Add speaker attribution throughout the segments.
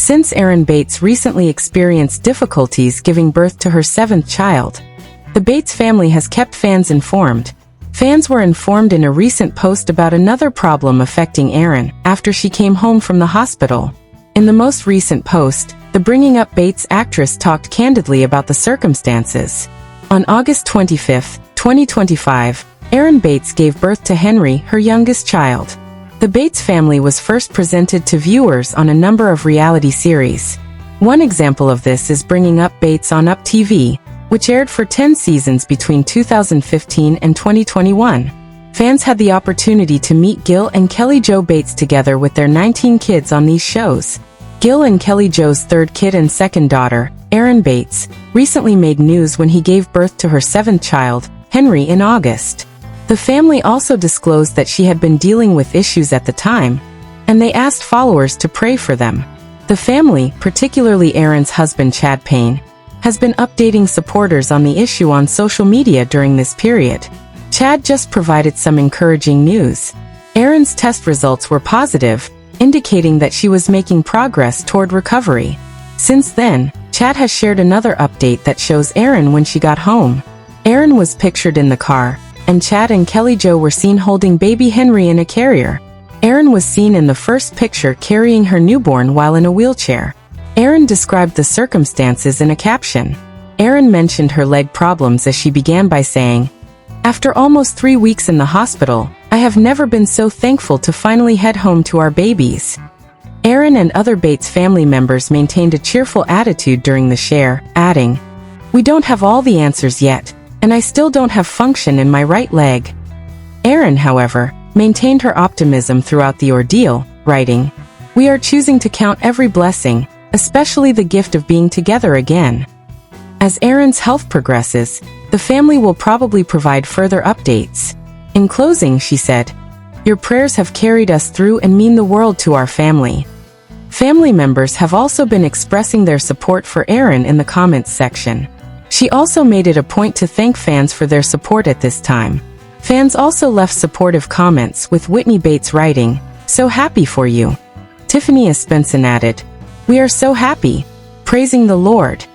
Speaker 1: since Erin Bates recently experienced difficulties giving birth to her seventh child. The Bates family has kept fans informed. Fans were informed in a recent post about another problem affecting Erin after she came home from the hospital. In the most recent post, the Bringing Up Bates actress talked candidly about the circumstances. On August 25, 2025, Erin Bates gave birth to Henry, her youngest child. The Bates family was first presented to viewers on a number of reality series. One example of this is Bringing Up Bates on Up TV, which aired for 10 seasons between 2015 and 2021. Fans had the opportunity to meet Gil and Kelly Jo Bates together with their 19 kids on these shows. Gil and Kelly Jo's third kid and second daughter, Erin Bates, recently made news when he gave birth to her seventh child, Henry, in August. The family also disclosed that she had been dealing with issues at the time, and they asked followers to pray for them. The family, particularly Erin's husband Chad Paine, has been updating supporters on the issue on social media during this period. Chad just provided some encouraging news. Erin's test results were positive, indicating that she was making progress toward recovery. Since then, Chad has shared another update that shows Erin when she got home. Erin was pictured in the car, and Chad and Kelly Jo were seen holding baby Henry in a carrier. Erin was seen in the first picture carrying her newborn while in a wheelchair. Erin described the circumstances in a caption. Erin mentioned her leg problems as she began by saying, "After almost 3 weeks in the hospital, I have never been so thankful to finally head home to our babies." Erin and other Bates family members maintained a cheerful attitude during the share, adding, "We don't have all the answers yet, and I still don't have function in my right leg." Erin, however, maintained her optimism throughout the ordeal, writing, "We are choosing to count every blessing, especially the gift of being together again." As Erin's health progresses, the family will probably provide further updates. In closing, she said, "Your prayers have carried us through and mean the world to our family." Family members have also been expressing their support for Erin in the comments section. She also made it a point to thank fans for their support at this time. Fans also left supportive comments, with Whitney Bates writing, "So happy for you." Tiffany Espenson added, "We are so happy, praising the Lord."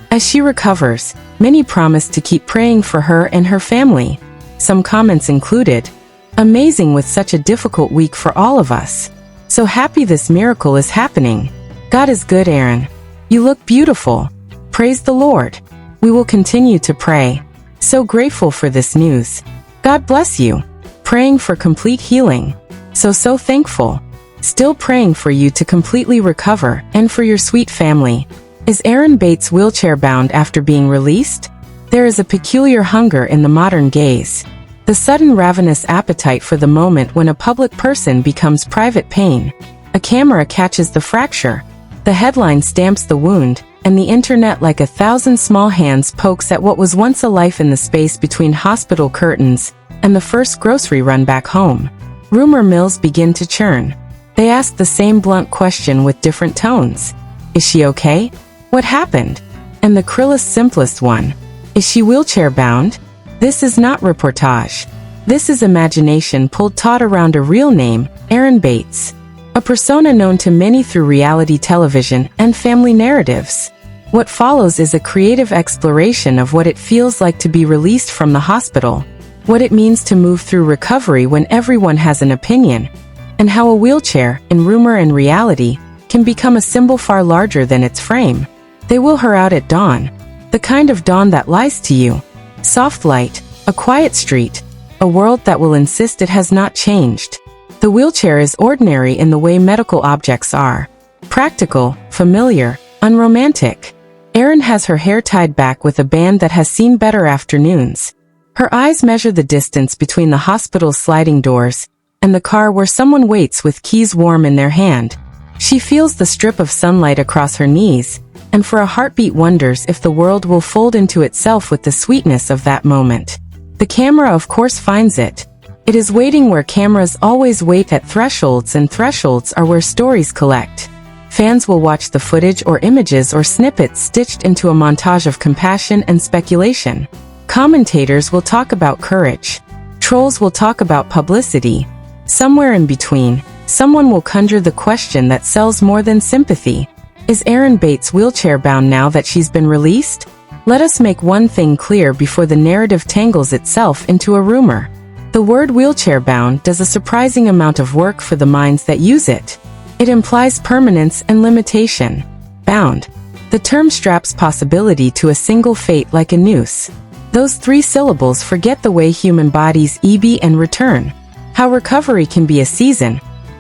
Speaker 1: As she recovers, many promised to keep praying for her and her family. Some comments included, "Amazing with such a difficult week for all of us. So happy this miracle is happening. God is good, Erin. You look beautiful. Praise the Lord. We will continue to pray. So grateful for this news. God bless you. Praying for complete healing. So thankful. Still praying for you to completely recover and for your sweet family." Is Erin Bates wheelchair-bound after being released? There is a peculiar hunger in the modern gaze. The sudden ravenous appetite for the moment when a public person becomes private pain. A camera catches the fracture. The headline stamps the wound, and the internet like 1,000 small hands pokes at what was once a life in the space between hospital curtains and the first grocery run back home. Rumor mills begin to churn. They ask the same blunt question with different tones. Is she okay? What happened? And the cruelest, simplest one. Is she wheelchair-bound? This is not reportage. This is imagination pulled taut around a real name, Erin Bates. A persona known to many through reality television and family narratives. What follows is a creative exploration of what it feels like to be released from the hospital, what it means to move through recovery when everyone has an opinion, and how a wheelchair, in rumor and reality, can become a symbol far larger than its frame. They will her out at dawn. The kind of dawn that lies to you. Soft light, a quiet street, a world that will insist it has not changed. The wheelchair is ordinary in the way medical objects are. Practical, familiar, unromantic. Erin has her hair tied back with a band that has seen better afternoons. Her eyes measure the distance between the hospital's sliding doors and the car where someone waits with keys warm in their hand. She feels the strip of sunlight across her knees, and for a heartbeat wonders if the world will fold into itself with the sweetness of that moment. The camera of course finds it. It is waiting where cameras always wait at thresholds, and thresholds are where stories collect. Fans will watch the footage or images or snippets stitched into a montage of compassion and speculation. Commentators will talk about courage. Trolls will talk about publicity. Somewhere in between, someone will conjure the question that sells more than sympathy. Is Erin Bates wheelchair-bound now that she's been released? Let us make one thing clear before the narrative tangles itself into a rumor. The word wheelchair-bound does a surprising amount of work for the minds that use it. It implies permanence and limitation. Bound. The term straps possibility to a single fate like a noose. Those three syllables forget the way human bodies ebb and return. How recovery can be a season,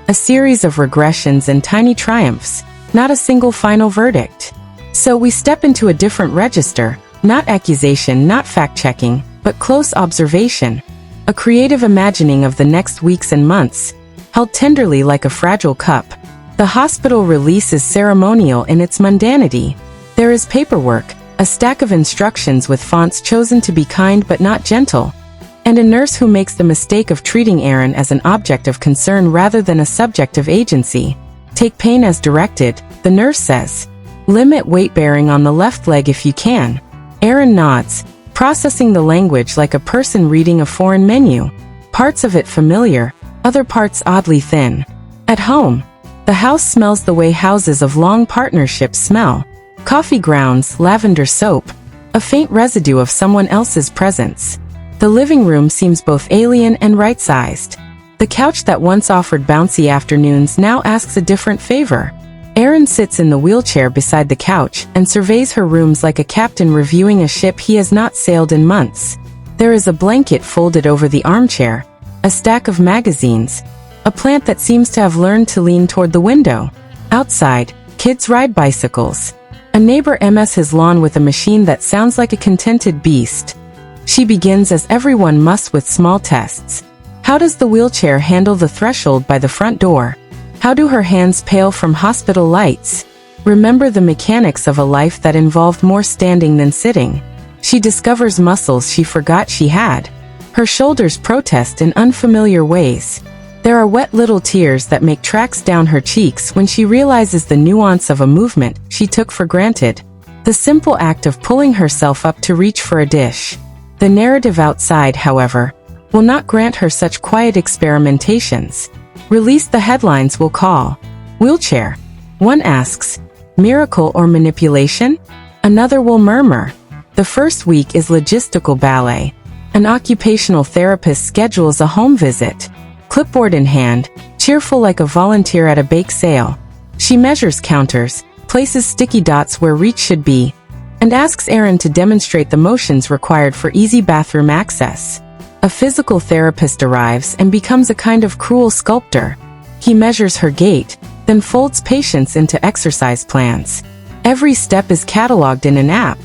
Speaker 1: a series of regressions and tiny triumphs, not a single final verdict. So we step into a different register, not accusation, not fact-checking, but close observation. A creative imagining of the next weeks and months, held tenderly like a fragile cup. The hospital release is ceremonial in its mundanity. There is paperwork, a stack of instructions with fonts chosen to be kind but not gentle, and a nurse who makes the mistake of treating Erin as an object of concern rather than a subject of agency. Take Paine as directed, the nurse says. Limit weight-bearing on the left leg if you can. Erin nods, processing the language like a person reading a foreign menu. Parts of it familiar, other parts oddly thin. At home, the house smells the way houses of long partnerships smell. Coffee grounds, lavender soap, a faint residue of someone else's presence. The living room seems both alien and right-sized. The couch that once offered bouncy afternoons now asks a different favor. Erin sits in the wheelchair beside the couch and surveys her rooms like a captain reviewing a ship he has not sailed in months. There is a blanket folded over the armchair, a stack of magazines, a plant that seems to have learned to lean toward the window. Outside, kids ride bicycles. A neighbor MS his lawn with a machine that sounds like a contented beast. She begins as everyone must with small tests. How does the wheelchair handle the threshold by the front door? How do her hands pale from hospital lights? Remember the mechanics of a life that involved more standing than sitting. She discovers muscles she forgot she had. Her shoulders protest in unfamiliar ways. There are wet little tears that make tracks down her cheeks when she realizes the nuance of a movement she took for granted. The simple act of pulling herself up to reach for a dish. The narrative outside, however, will not grant her such quiet experimentations. Release the headlines will call. Wheelchair. One asks, miracle or manipulation? Another will murmur. The first week is logistical ballet. An occupational therapist schedules a home visit. Clipboard in hand, cheerful like a volunteer at a bake sale. She measures counters, places sticky dots where reach should be, and asks Erin to demonstrate the motions required for easy bathroom access. A physical therapist arrives and becomes a kind of cruel sculptor. He measures her gait, then folds patients into exercise plans. Every step is cataloged in an app.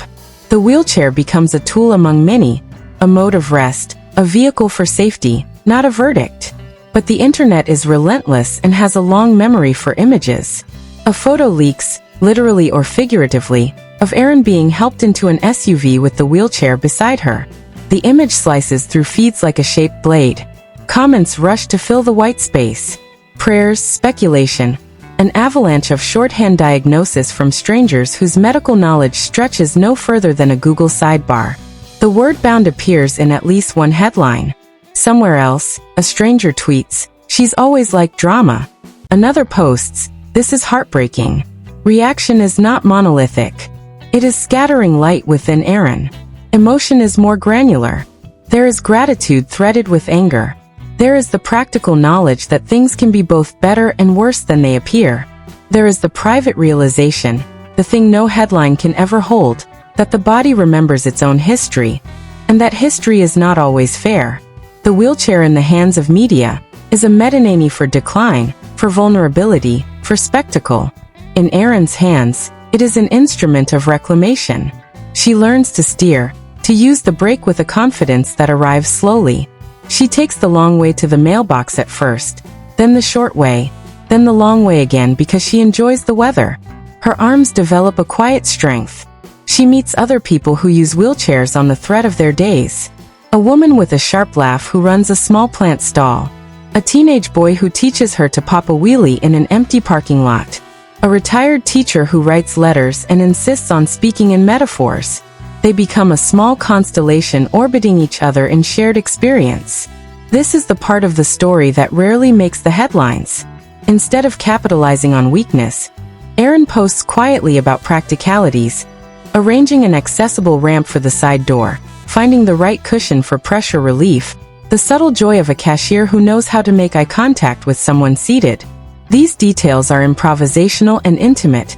Speaker 1: The wheelchair becomes a tool among many, a mode of rest, a vehicle for safety, not a verdict. But the internet is relentless and has a long memory for images. A photo leaks, literally or figuratively, of Erin being helped into an SUV with the wheelchair beside her. The image slices through feeds like a shaped blade. Comments rush to fill the white space. Prayers, speculation, an avalanche of shorthand diagnosis from strangers whose medical knowledge stretches no further than a Google sidebar. The word bound appears in at least one headline. Somewhere else, a stranger tweets, "She's always liked drama." Another posts, "This is heartbreaking." Reaction is not monolithic. It is scattering light within Erin. Emotion is more granular. There is gratitude threaded with anger. There is the practical knowledge that things can be both better and worse than they appear. There is the private realization, the thing no headline can ever hold, that the body remembers its own history, and that history is not always fair. The wheelchair in the hands of media is a metaname for decline, for vulnerability, for spectacle. In Erin's hands, it is an instrument of reclamation. She learns to steer, to use the brake with a confidence that arrives slowly. She takes the long way to the mailbox at first, then the short way, then the long way again because she enjoys the weather. Her arms develop a quiet strength. She meets other people who use wheelchairs on the thread of their days. A woman with a sharp laugh who runs a small plant stall. A teenage boy who teaches her to pop a wheelie in an empty parking lot. A retired teacher who writes letters and insists on speaking in metaphors. They become a small constellation orbiting each other in shared experience. This is the part of the story that rarely makes the headlines. Instead of capitalizing on weakness, Erin posts quietly about practicalities, arranging an accessible ramp for the side door, finding the right cushion for pressure relief, the subtle joy of a cashier who knows how to make eye contact with someone seated. These details are improvisational and intimate,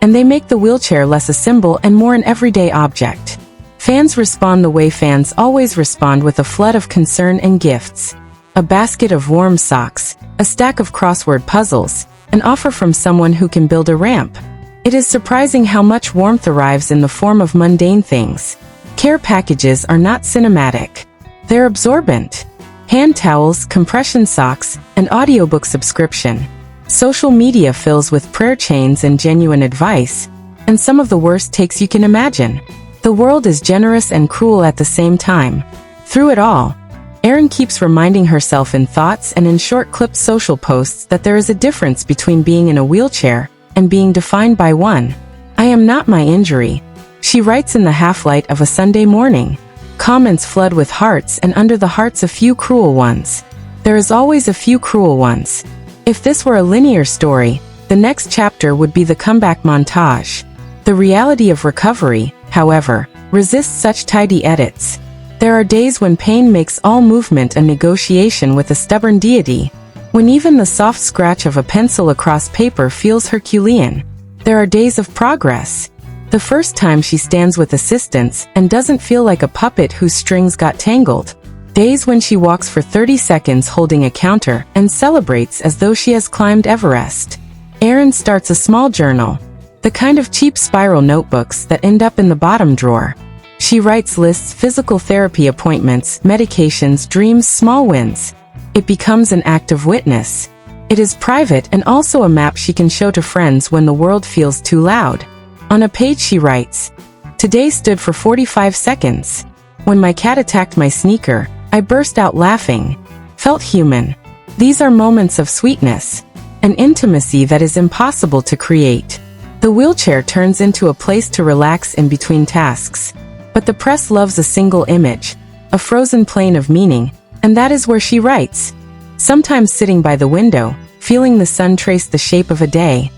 Speaker 1: and they make the wheelchair less a symbol and more an everyday object. Fans respond the way fans always respond, with a flood of concern and gifts. A basket of warm socks, a stack of crossword puzzles, an offer from someone who can build a ramp. It is surprising how much warmth arrives in the form of mundane things. Care packages are not cinematic. They're absorbent. Hand towels, compression socks, an audiobook subscription. Social media fills with prayer chains and genuine advice, and some of the worst takes you can imagine. The world is generous and cruel at the same time. Through it all, Erin keeps reminding herself in thoughts and in short-clipped social posts that there is a difference between being in a wheelchair and being defined by one. "I am not my injury," she writes in the half-light of a Sunday morning. Comments flood with hearts, and under the hearts a few cruel ones. There is always a few cruel ones. If this were a linear story, the next chapter would be the comeback montage. The reality of recovery, however, resists such tidy edits. There are days when pain makes all movement a negotiation with a stubborn deity, when even the soft scratch of a pencil across paper feels Herculean. There are days of progress. The first time she stands with assistance and doesn't feel like a puppet whose strings got tangled. Days when she walks for 30 seconds holding a counter and celebrates as though she has climbed Everest. Erin starts a small journal, the kind of cheap spiral notebooks that end up in the bottom drawer. She writes lists, physical therapy appointments, medications, dreams, small wins. It becomes an act of witness. It is private and also a map she can show to friends when the world feels too loud. On a page she writes, "Today stood for 45 seconds. When my cat attacked my sneaker, I burst out laughing. Felt human." These are moments of sweetness, an intimacy that is impossible to create. The wheelchair turns into a place to relax in between tasks. But the press loves a single image, a frozen plane of meaning, and that is where she writes. Sometimes sitting by the window, feeling the sun trace the shape of a day.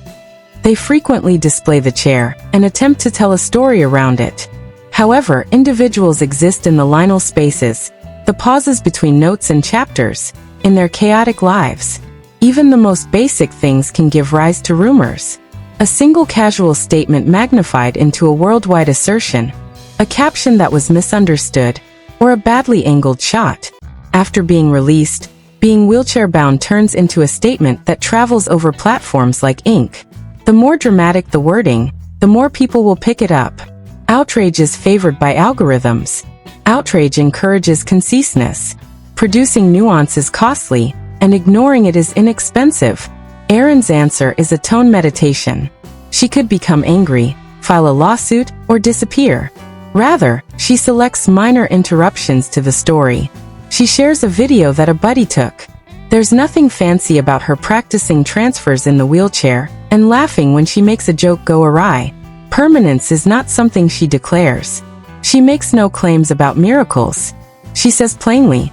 Speaker 1: They frequently display the chair and attempt to tell a story around it. However, individuals exist in the liminal spaces, the pauses between notes and chapters, in their chaotic lives. Even the most basic things can give rise to rumors. A single casual statement magnified into a worldwide assertion, a caption that was misunderstood, or a badly angled shot. After being released, being wheelchair-bound turns into a statement that travels over platforms like ink. The more dramatic the wording, the more people will pick it up. Outrage is favored by algorithms. Outrage encourages conciseness. Producing nuance is costly, and ignoring it is inexpensive. Erin's answer is a tone meditation. She could become angry, file a lawsuit, or disappear. Rather, she selects minor interruptions to the story. She shares a video that a buddy took. There's nothing fancy about her practicing transfers in the wheelchair and laughing when she makes a joke go awry. Permanence is not something she declares. She makes no claims about miracles. She says plainly,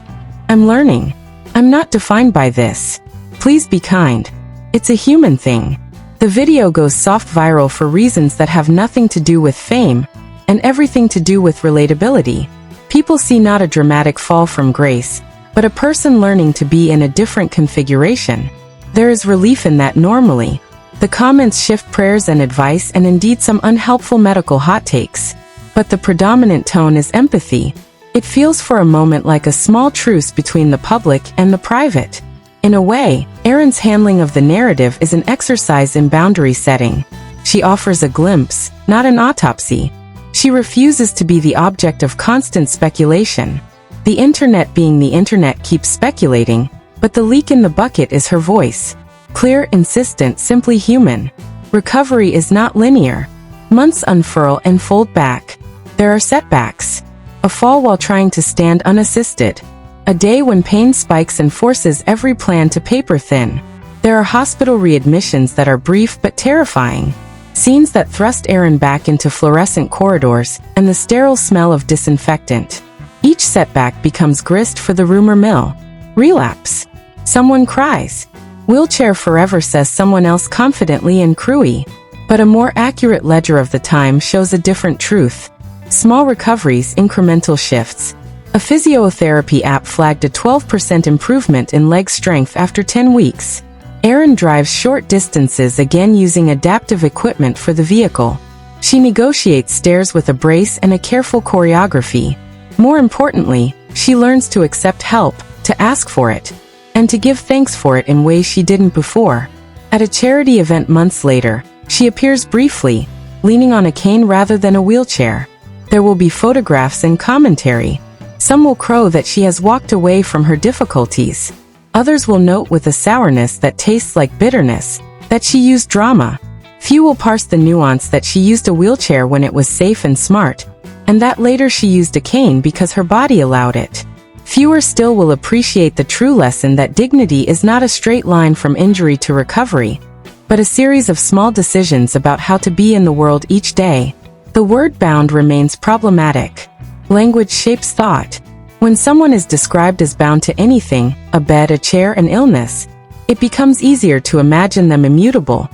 Speaker 1: "I'm learning. I'm not defined by this. Please be kind." It's a human thing. The video goes soft viral for reasons that have nothing to do with fame and everything to do with relatability. People see not a dramatic fall from grace, but a person learning to be in a different configuration. There is relief in that normally. The comments shift prayers and advice and indeed some unhelpful medical hot takes. But the predominant tone is empathy. It feels for a moment like a small truce between the public and the private. In a way, Erin's handling of the narrative is an exercise in boundary setting. She offers a glimpse, not an autopsy. She refuses to be the object of constant speculation. The internet being the internet keeps speculating, but the leak in the bucket is her voice. Clear, insistent, simply human. Recovery is not linear. Months unfurl and fold back. There are setbacks. A fall while trying to stand unassisted. A day when pain spikes and forces every plan to paper thin. There are hospital readmissions that are brief but terrifying. Scenes that thrust Erin back into fluorescent corridors and the sterile smell of disinfectant. Each setback becomes grist for the rumor mill. Relapse. Someone cries. Wheelchair forever, says someone else confidently and cruelly. But a more accurate ledger of the time shows a different truth. Small recoveries, incremental shifts. A physiotherapy app flagged a 12% improvement in leg strength after 10 weeks. Erin drives short distances again using adaptive equipment for the vehicle. She negotiates stairs with a brace and a careful choreography. More importantly, she learns to accept help, to ask for it, and to give thanks for it in ways she didn't before. At a charity event months later, she appears briefly, leaning on a cane rather than a wheelchair. There will be photographs and commentary. Some will crow that she has walked away from her difficulties. Others will note with a sourness that tastes like bitterness, that she used drama. Few will parse the nuance that she used a wheelchair when it was safe and smart, and that later she used a cane because her body allowed it. Fewer still will appreciate the true lesson that dignity is not a straight line from injury to recovery, but a series of small decisions about how to be in the world each day. The word bound remains problematic. Language shapes thought. When someone is described as bound to anything, a bed, a chair, an illness, it becomes easier to imagine them immutable,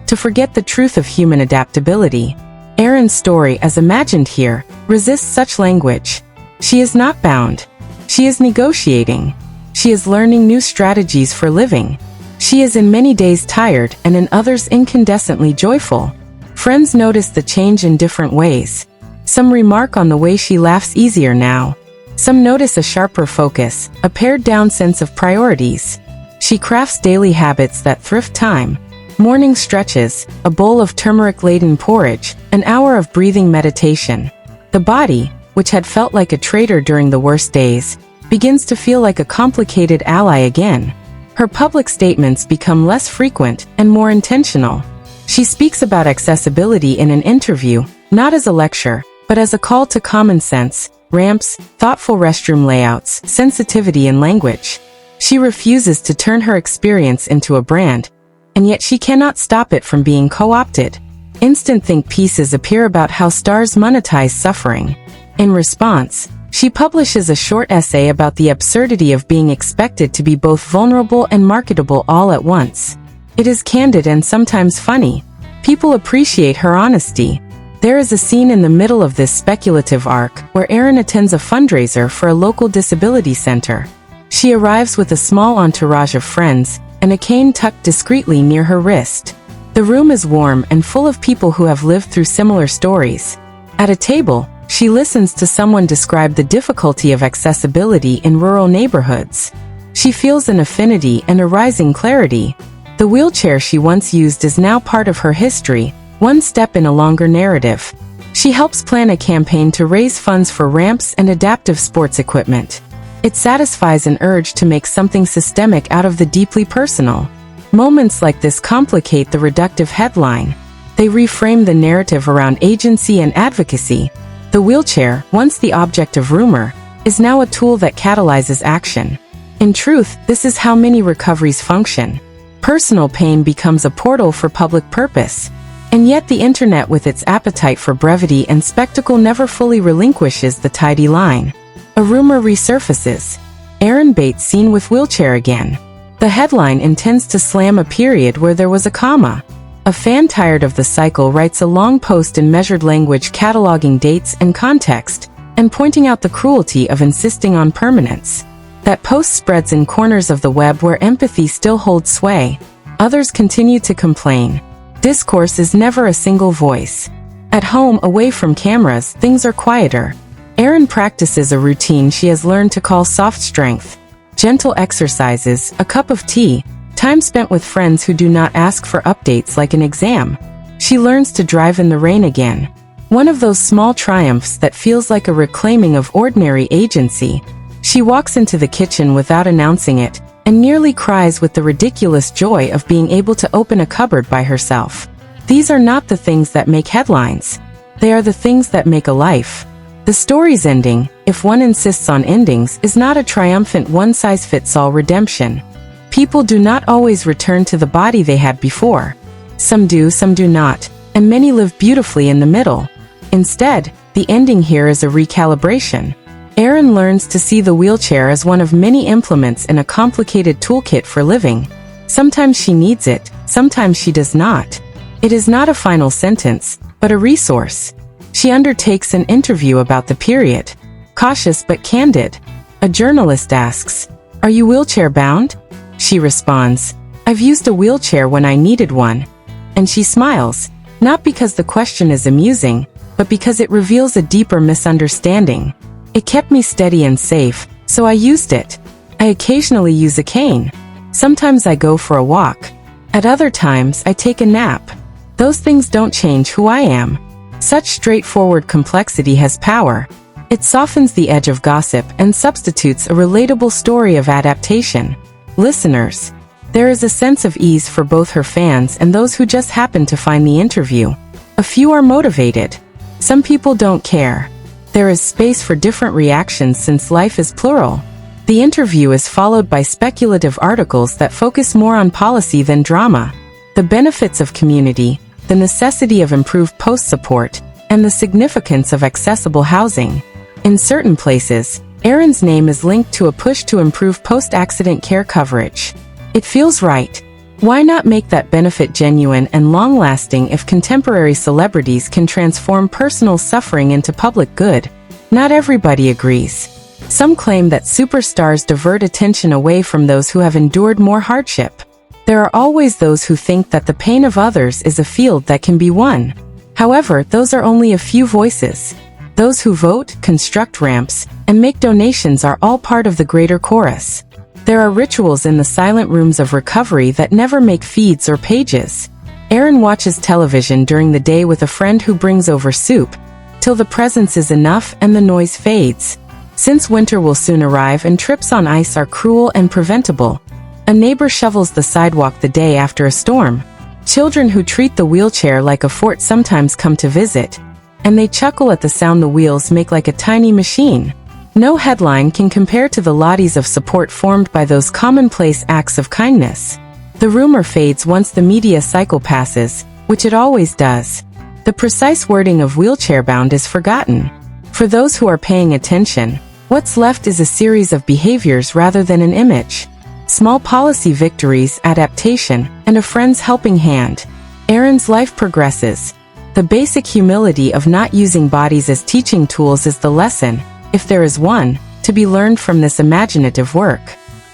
Speaker 1: to forget the truth of human adaptability. Erin's story, as imagined here, resists such language. She is not bound. She is negotiating. She is learning new strategies for living. She is in many days tired and in others incandescently joyful. Friends notice the change in different ways. Some remark on the way she laughs easier now. Some notice a sharper focus, a pared-down sense of priorities. She crafts daily habits that thrift time. Morning stretches, a bowl of turmeric-laden porridge, an hour of breathing meditation. The body, which had felt like a traitor during the worst days, begins to feel like a complicated ally again. Her public statements become less frequent and more intentional. She speaks about accessibility in an interview, not as a lecture, but as a call to common sense, ramps, thoughtful restroom layouts, sensitivity in language. She refuses to turn her experience into a brand, and yet she cannot stop it from being co-opted. Instant think pieces appear about how stars monetize suffering. In response, she publishes a short essay about the absurdity of being expected to be both vulnerable and marketable all at once. It is candid and sometimes funny. People appreciate her honesty. There is a scene in the middle of this speculative arc where Erin attends a fundraiser for a local disability center. She arrives with a small entourage of friends and a cane tucked discreetly near her wrist. The room is warm and full of people who have lived through similar stories. At a table, she listens to someone describe the difficulty of accessibility in rural neighborhoods. She feels an affinity and a rising clarity. The wheelchair she once used is now part of her history, one step in a longer narrative. She helps plan a campaign to raise funds for ramps and adaptive sports equipment. It satisfies an urge to make something systemic out of the deeply personal. Moments like this complicate the reductive headline. They reframe the narrative around agency and advocacy. The wheelchair, once the object of rumor, is now a tool that catalyzes action. In truth, this is how many recoveries function. Personal pain becomes a portal for public purpose. And yet the internet, with its appetite for brevity and spectacle, never fully relinquishes the tidy line. A rumor resurfaces. Erin Bates seen with wheelchair again. The headline intends to slam a period where there was a comma. A fan tired of the cycle writes a long post in measured language cataloging dates and context, and pointing out the cruelty of insisting on permanence. That post spreads in corners of the web where empathy still holds sway. Others continue to complain. Discourse is never a single voice. At home, away from cameras, things are quieter. Erin practices a routine she has learned to call soft strength. Gentle exercises, a cup of tea, time spent with friends who do not ask for updates like an exam. She learns to drive in the rain again. One of those small triumphs that feels like a reclaiming of ordinary agency. She walks into the kitchen without announcing it, and nearly cries with the ridiculous joy of being able to open a cupboard by herself. These are not the things that make headlines. They are the things that make a life. The story's ending, if one insists on endings, is not a triumphant one-size-fits-all redemption. People do not always return to the body they had before. Some do, some do not, and many live beautifully in the middle. Instead, the ending here is a recalibration. Erin learns to see the wheelchair as one of many implements in a complicated toolkit for living. Sometimes she needs it, sometimes she does not. It is not a final sentence, but a resource. She undertakes an interview about the period. Cautious but candid. A journalist asks, "Are you wheelchair-bound?" She responds, "I've used a wheelchair when I needed one." And she smiles, not because the question is amusing, but because it reveals a deeper misunderstanding. "It kept me steady and safe, so I used it. I occasionally use a cane. Sometimes I go for a walk. At other times I take a nap. Those things don't change who I am." Such straightforward complexity has power. It softens the edge of gossip and substitutes a relatable story of adaptation. Listeners, there is a sense of ease for both her fans and those who just happen to find the interview. A few are motivated. Some people don't care. There is space for different reactions since life is plural. The interview is followed by speculative articles that focus more on policy than drama. The benefits of community, the necessity of improved post-support, and the significance of accessible housing. In certain places, Erin's name is linked to a push to improve post-accident care coverage. It feels right. Why not make that benefit genuine and long-lasting if contemporary celebrities can transform personal suffering into public good? Not everybody agrees. Some claim that superstars divert attention away from those who have endured more hardship. There are always those who think that the pain of others is a field that can be won. However, those are only a few voices. Those who vote, construct ramps, and make donations are all part of the greater chorus. There are rituals in the silent rooms of recovery that never make feeds or pages. Erin watches television during the day with a friend who brings over soup, till the presence is enough and the noise fades. Since winter will soon arrive and trips on ice are cruel and preventable, a neighbor shovels the sidewalk the day after a storm. Children who treat the wheelchair like a fort sometimes come to visit, and they chuckle at the sound the wheels make like a tiny machine. No headline can compare to the loddies of support formed by those commonplace acts of kindness. The rumor fades once the media cycle passes, which it always does. The precise wording of wheelchair-bound is forgotten. For those who are paying attention, what's left is a series of behaviors rather than an image. Small policy victories, adaptation, and a friend's helping hand. Erin's life progresses. The basic humility of not using bodies as teaching tools is the lesson, if there is one, to be learned from this imaginative work.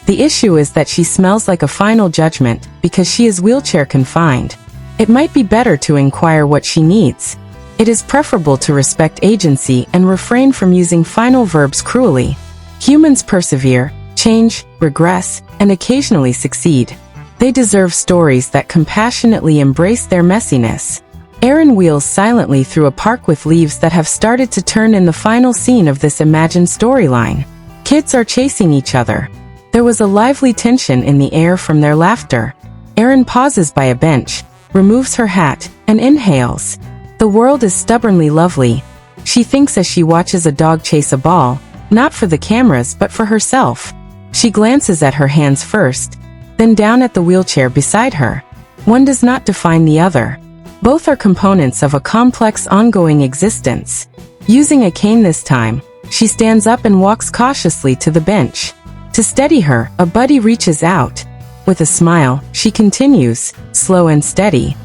Speaker 1: The issue is that she smells like a final judgment because she is wheelchair confined. It might be better to inquire what she needs. It is preferable to respect agency and refrain from using final verbs cruelly. Humans persevere, change, regress, and occasionally succeed. They deserve stories that compassionately embrace their messiness. Erin wheels silently through a park with leaves that have started to turn in the final scene of this imagined storyline. Kids are chasing each other. There was a lively tension in the air from their laughter. Erin pauses by a bench, removes her hat, and inhales. The world is stubbornly lovely, she thinks as she watches a dog chase a ball, not for the cameras but for herself. She glances at her hands first, then down at the wheelchair beside her. One does not define the other. Both are components of a complex ongoing existence. Using a cane this time, she stands up and walks cautiously to the bench. To steady her, a buddy reaches out. With a smile, she continues, slow and steady.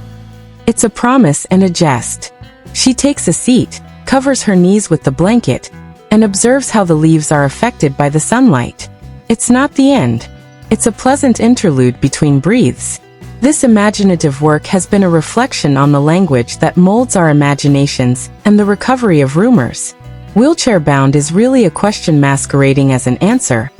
Speaker 1: It's a promise and a jest. She takes a seat, covers her knees with the blanket, and observes how the leaves are affected by the sunlight. It's not the end. It's a pleasant interlude between breaths. This imaginative work has been a reflection on the language that molds our imaginations and the recovery of rumors. Wheelchair-bound is really a question masquerading as an answer,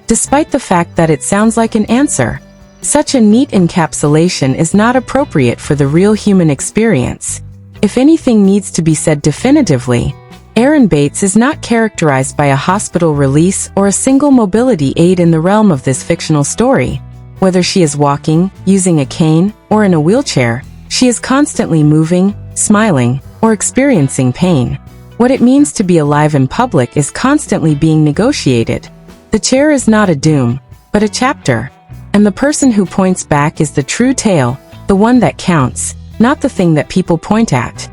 Speaker 1: despite the fact that it sounds like an answer. Such a neat encapsulation is not appropriate for the real human experience. If anything needs to be said definitively, Erin Bates is not characterized by a hospital release or a single mobility aid in the realm of this fictional story. Whether she is walking, using a cane, or in a wheelchair, she is constantly moving, smiling, or experiencing pain. What it means to be alive in public is constantly being negotiated. The chair is not a doom, but a chapter. And the person who points back is the true tale, the one that counts, not the thing that people point at.